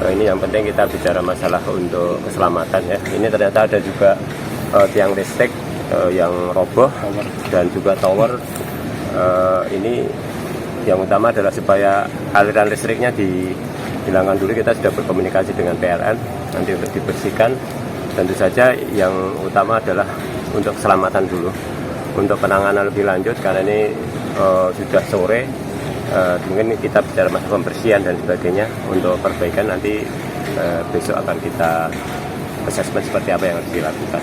Ini yang penting kita bicara masalah untuk keselamatan ya. Ini ternyata ada juga tiang listrik yang roboh dan juga tower. Ini yang utama adalah supaya aliran listriknya dihilangkan dulu. Kita sudah berkomunikasi dengan PLN nanti untuk dibersihkan. Tentu saja yang utama adalah untuk keselamatan dulu. Untuk penanganan lebih lanjut karena ini sudah sore. Mungkin kita bicara masalah pembersihan dan sebagainya. Untuk perbaikan nanti besok akan kita assessment seperti apa yang harus dilakukan.